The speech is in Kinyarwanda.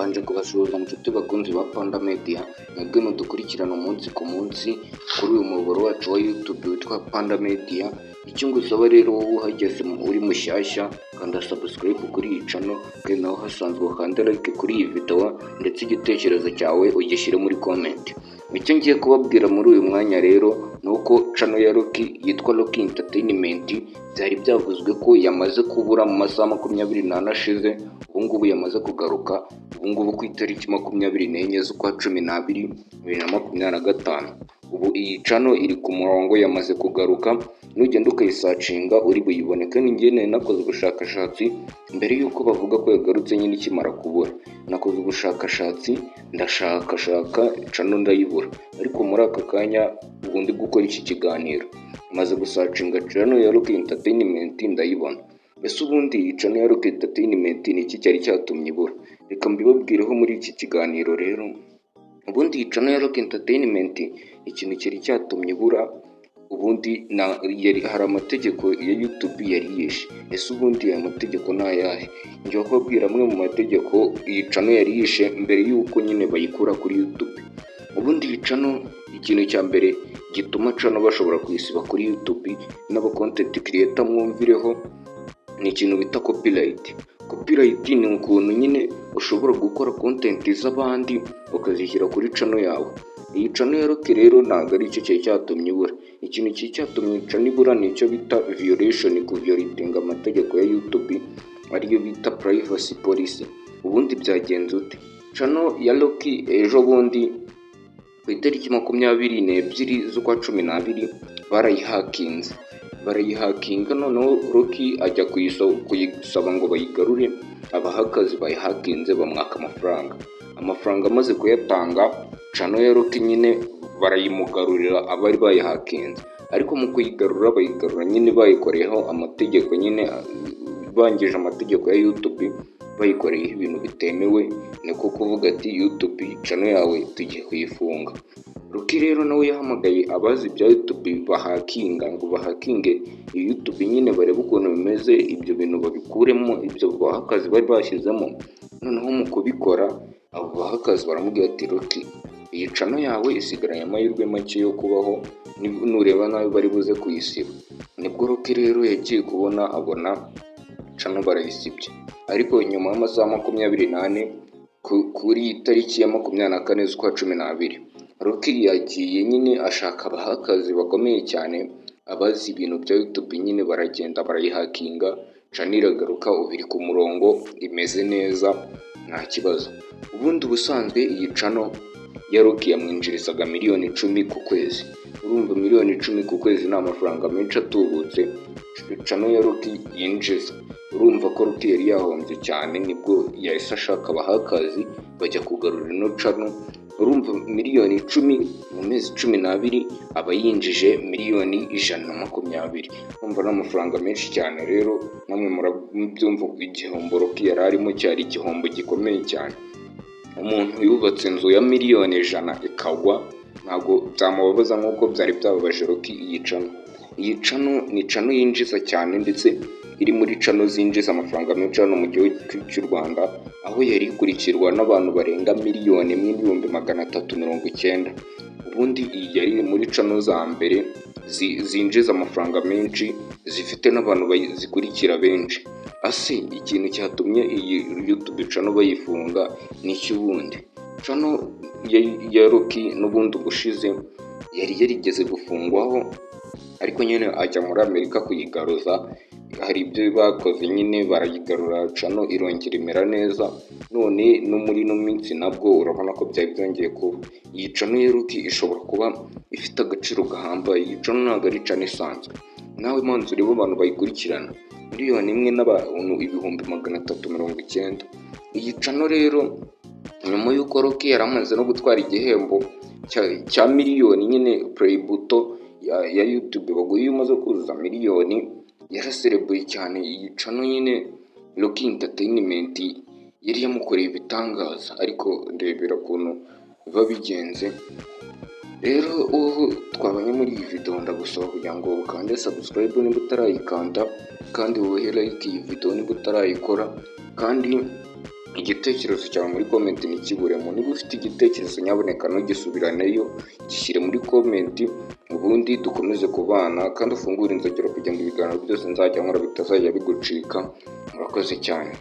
mbanje kubasuhuza inshuti bakunzi ba Panda Media, mwebwe mudukurikirana umunsi ku munsi kuri uyu muyoboro wacu wa YouTube witwa Panda Media. Icyo ngusaba rero wowe uhageze uri mushyashya, kanda subscribe kuri iyi channel, kandi naho hasanzwe ukanda like kuri iyi video, ndetse igitekerezo cyawe ugishyire muri comment. Icyo ngiye kubabwira muri uyu mwanya rero nuko channel ya Rocky yitwa Rocky Entertainment byari byavuzwe ko yamaze kubura mu masaha 24 ashize, ubungubu yamaze kugaruka ubungubu ku itariki 24 z'ukwa 12 2025. Ubu iyi channel iri ku murongo, yamaze kugaruka, nugenda ukayisacinga uri buyibone. Kandi njye nakoze ubushakashatsi mbere yuko bavuga ko yagarutse nyine ikimara kubura. Nakoze ubushakashatsi ndashaka channel ndayibura, ariko muri aka kanya ubu ndi gukora iki kiganiro maze gusacinga channel ya Rocky Entertainment ndayibona. Ese ubundi iyi channel ya Rocky Entertainment ni iki cyari cyatumye ibura? Reka mbibabwireho muri iki kiganiro rero. Ubundi iyi channel ya Rocky Entertainment ikintu cyari cyatumye ibura, ubundi hari amategeko ya YouTube yari yishe. Ese ubundi aya mategeko ni ayahe? Njye kubabwira amwe mu mategeko iyi channel yari yishe mbere yuko nyine bayikura kuri YouTube. Ubundi iyi channel ikintu cya mbere gituma channel bashobora kuyisiba kuri YouTube n'aba content creator mwumvireho, ni ikintu bita copyright. Copyright ni ukuntu nyine ushobora gukora content z'abandi ukazishyira kuri channel yawe. Iyi channel ya Rocky rero ntabwo ari cyo cyatumye ibura. Ikintu cyatumye channel ibura ni icyo bita violation, kuviolating amategeko ya YouTube, ariyo bita privacy policy. Ubundi byagenze ute? Channel ya Rocky ejo bundi ku itariki 22 z'ukwa 12 barayihakinga, noneho Rocky ajya kuyisaba ngo bayigarure. Abahakazi bayihakinze bamwaka amafaranga amaze kuyatanga, channel ya Rocky nyine barayimugarurira abari bayihakinze. Ariko mu kuyigarura bayigarura nyine bayikoreyeho amategeko, nyine bangije amategeko ya YouTube, bayikoreyeho ibintu bitemewe. Niko kuvuga ati YouTube channel yawe tugiye kuyifunga. Rocky rero nawe yahamagaye abazi bya YouTube ngo bahakinge YouTube nyine barebe ukuntu bimeze, ibyo bintu babikuremo, ibyo bahakazi bari bashyizemo. Noneho mu kubikora abo bahakazi baramubwira ati Rocky, iyi channel yawe isigaranye amahirwe make yo kubaho, nureba nawe bari buze kuyisiba. Nibwo Rocky rero yagiye kubona abona channel barayisibye. Ariko nyuma y'amasaha 24 kuri itariki ya 24 z'ukwa 12 Rocky yagiye nyine ashaka abahakazi bakomeye cyane abazi ibintu bya YouTube, nyine baragenda barayihakinga, channel iragaruka, ubiri ku murongo, imeze neza, nta kibazo. Ubundi ubusanzwe iyi channel ya Rocky yamwinjirizaga miliyoni 10 ku kwezi. Urumva miliyoni 10 ku kwezi ni amafaranga menshi atubutse channel ya Rocky yinjiza. Urumva ko Rocky yari yahombye cyane, nibwo yahise ashaka abahakazi bajya kugarura ino channel. Urumva miliyoni 10 mu mezi 12 aba yinjije miliyoni 120. Urumva n'amafaranga menshi cyane. Rero namwe murabyumva igihombo Rocky yari arimo cyari igihombo gikomeye cyane. Umuntu yubatse inzu ya miliyoni 100 ikagwa, ntabwo byamubabaza nk'uko byari byababaje Rocky. Iyi channel ni channel yinjiza cyane, ndetse iri muri channel zinjiza amafaranga menshi hano mu gihugu cy'u Rwanda, aho yari ikurikirwa n'abantu barenga 1,390,000. Ubundi iyi yari muri channel za mbere zinjiza amafaranga menshi, zifite n'abantu bazikurikira benshi. Ase ikintu cyatumye iyi YouTube channel bayifunga ni cy'ubundi channel ya Rocky n'ubundi ubushize yari yarigeze gufungwaho, ariko nyine ajya muri Amerika kuyigaruza. Hari ibyo bakoze nyine barayigarura, channel irongera imera neza. None no muri no minsi nabwo urabona ko byari byongeye kuba. Iyi channel ya Rocky ishobora kuba ifite agaciro gahambaye. Iyi channel ntabwo ari channel isanzwe. Nawe manzi ureba abantu bayikurikirana miliyoni 1 n'abantu 390,000. Iyi channel rero nyuma y'uko Rocky yaramaze no gutwara igihembo cya miliyoni, nyine play button ya YouTube baguye umaze kuzuza miliyoni, yaraserebuye cyane. Iyi channel nyine Rocky Entertainment yari yamukoreye ibitangaza, ariko ndebera ukuntu biba bigenze. Rero ubu twabanye muri iyi video, ndagusaba kugira ngo ukande subscribe niba utarayikanda, kandi wowe like iyi video niba utarayikora, kandi igitekerezo cyawe muri komenti ntikiburemo. Niba ufite igitekerezo nyaboneka ntugisubiraneyo, gishyire muri komenti, ubundi dukomeze kubana kandi ufungure inzogera kugira ngo ibiganiro byose nzajya nkora bitazajya bigucika. Murakoze cyane.